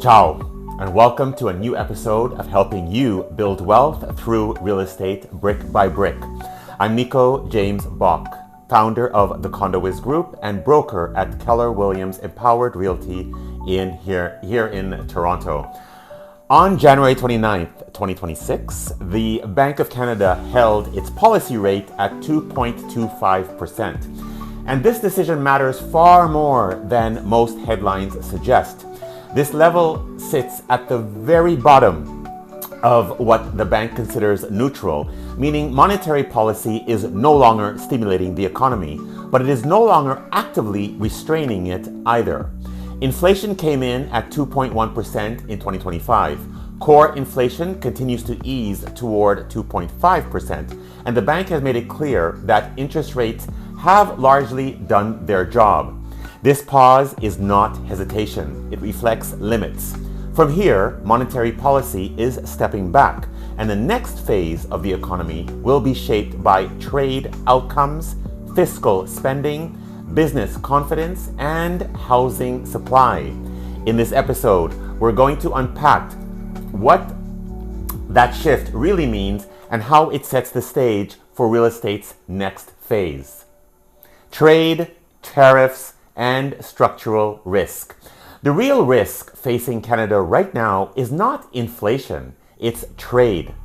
Ciao, and welcome to a new episode of helping you build wealth through real estate brick by brick. I'm Nico James-Bock, founder of the CondoWiz Group and broker at Keller Williams Empowered Realty here in Toronto. On January 29th, 2026, the Bank of Canada held its policy rate at 2.25%. And this decision matters far more than most headlines suggest. This level sits at the very bottom of what the bank considers neutral, meaning monetary policy is no longer stimulating the economy, but it is no longer actively restraining it either. Inflation came in at 2.1% in 2025. Core inflation continues to ease toward 2.5%, and the bank has made it clear that interest rates have largely done their job. This pause is not hesitation. It reflects limits. From here, monetary policy is stepping back, and the next phase of the economy will be shaped by trade outcomes, fiscal spending, business confidence, and housing supply. In this episode, we're going to unpack what that shift really means and how it sets the stage for real estate's next phase. Trade, tariffs, and structural risk. The real risk facing Canada right now is not inflation, it's trade.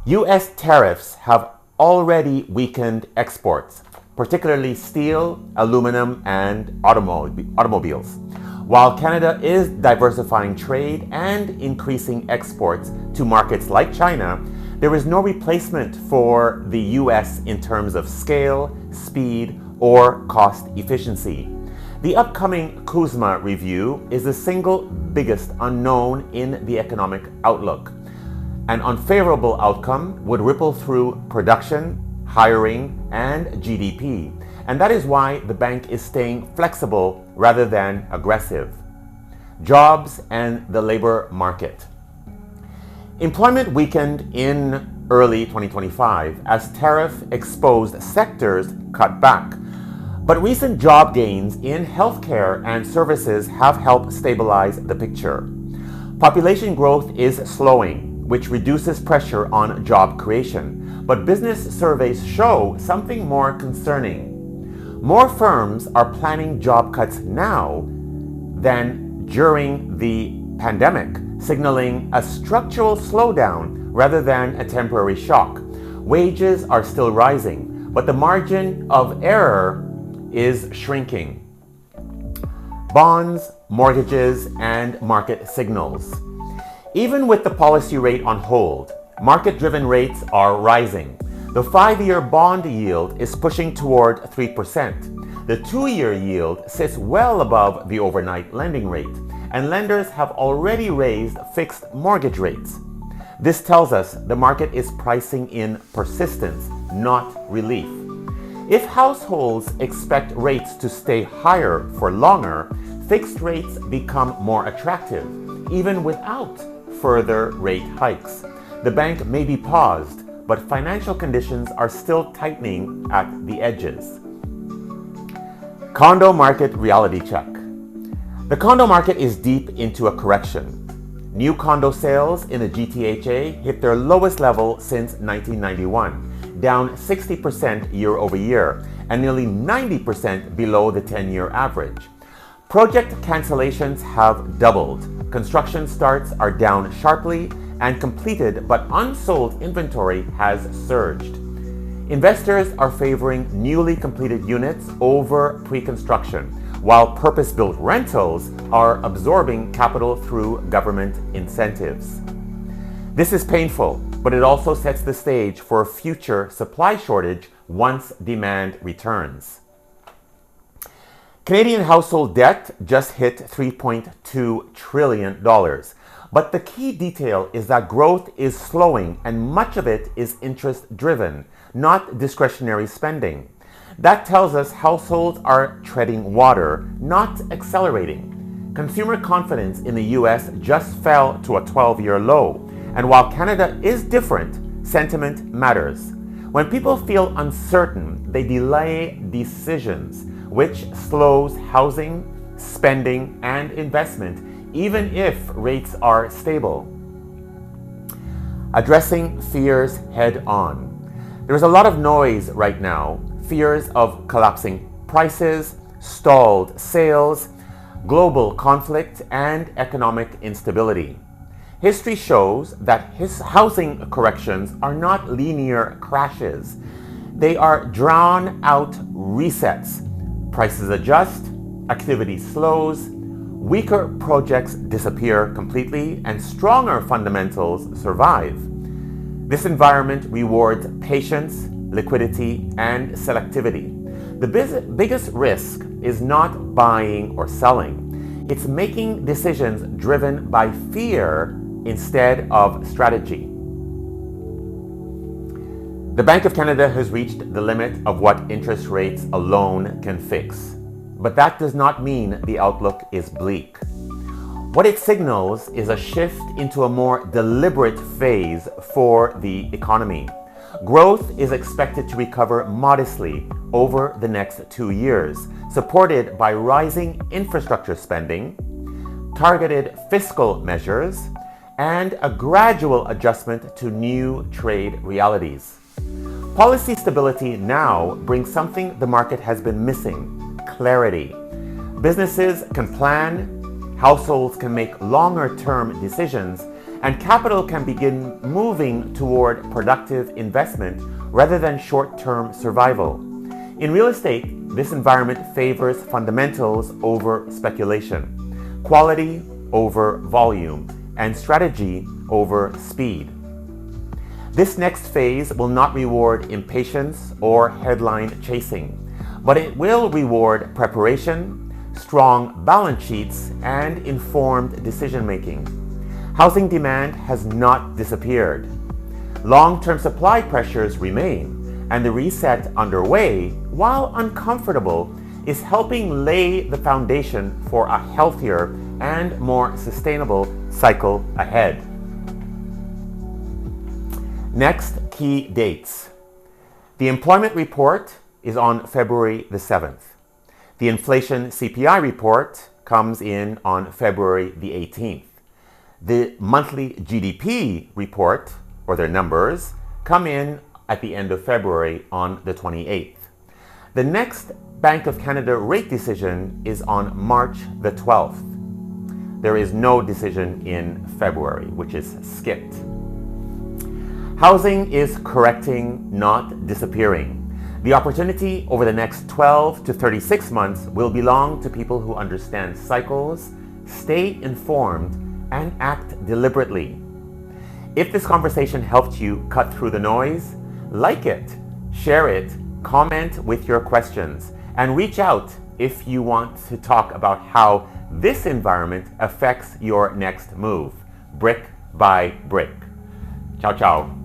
US tariffs have already weakened exports, particularly steel, aluminum, and automobiles. While Canada is diversifying trade and increasing exports to markets like China, there is no replacement for the US in terms of scale, speed, or cost efficiency. The upcoming CUSMA review is the single biggest unknown in the economic outlook. An unfavorable outcome would ripple through production, hiring, and GDP, and that is why the bank is staying flexible rather than aggressive. Jobs and the labor market. Employment weakened in early 2025 as tariff-exposed sectors cut back. But recent job gains in healthcare and services have helped stabilize the picture. Population growth is slowing, which reduces pressure on job creation. But business surveys show something more concerning. More firms are planning job cuts now than during the pandemic, signaling a structural slowdown rather than a temporary shock. Wages are still rising, but the margin of error is shrinking. Bonds, mortgages, and market signals. Even with the policy rate on hold, market-driven rates are rising. The 5-year bond yield is pushing toward 3%. The 2-year yield sits well above the overnight lending rate, and lenders have already raised fixed mortgage rates. This tells us the market is pricing in persistence, not relief. If households expect rates to stay higher for longer, fixed rates become more attractive, even without further rate hikes. The bank may be paused, but financial conditions are still tightening at the edges. Condo market reality check. The condo market is deep into a correction. New condo sales in the GTHA hit their lowest level since 1991. Down 60% year over year, and nearly 90% below the 10-year average. Project cancellations have doubled. Construction starts are down sharply, and completed but unsold inventory has surged. Investors are favoring newly completed units over pre-construction, while purpose-built rentals are absorbing capital through government incentives. This is painful, but it also sets the stage for a future supply shortage once demand returns. Canadian household debt just hit $3.2 trillion. But the key detail is that growth is slowing and much of it is interest-driven, not discretionary spending. That tells us households are treading water, not accelerating. Consumer confidence in the US just fell to a 12-year low. And while Canada is different, sentiment matters. When people feel uncertain, they delay decisions, which slows housing, spending, and investment even if rates are stable. Addressing fears head on. There's a lot of noise right now. Fears of collapsing prices, stalled sales, global conflict, and economic instability. History shows that housing corrections are not linear crashes. They are drawn out resets. Prices adjust, activity slows, weaker projects disappear completely, and stronger fundamentals survive. This environment rewards patience, liquidity, and selectivity. The biggest risk is not buying or selling. It's making decisions driven by fear instead of strategy. The Bank of Canada has reached the limit of what interest rates alone can fix. But that does not mean the outlook is bleak. What it signals is a shift into a more deliberate phase for the economy. Growth is expected to recover modestly over the next 2 years, supported by rising infrastructure spending, targeted fiscal measures, and a gradual adjustment to new trade realities. Policy stability now brings something the market has been missing: clarity. Businesses can plan, households can make longer-term decisions, and capital can begin moving toward productive investment rather than short-term survival. In real estate, this environment favors fundamentals over speculation, quality over volume, and strategy over speed. This next phase will not reward impatience or headline chasing, but it will reward preparation, strong balance sheets, and informed decision-making. Housing demand has not disappeared. Long-term supply pressures remain, and the reset underway, while uncomfortable, is helping lay the foundation for a healthier and more sustainable cycle ahead. Next, key dates. The employment report is on February the 7th. The inflation CPI report comes in on February the 18th. The monthly GDP report, or their numbers, come in at the end of February on the 28th. The next Bank of Canada rate decision is on March the 12th. There is no decision in February, which is skipped. Housing is correcting, not disappearing. The opportunity over the next 12 to 36 months will belong to people who understand cycles, stay informed, and act deliberately. If this conversation helped you cut through the noise, like it, share it, comment with your questions, and reach out if you want to talk about how this environment affects your next move, brick by brick. Ciao, ciao.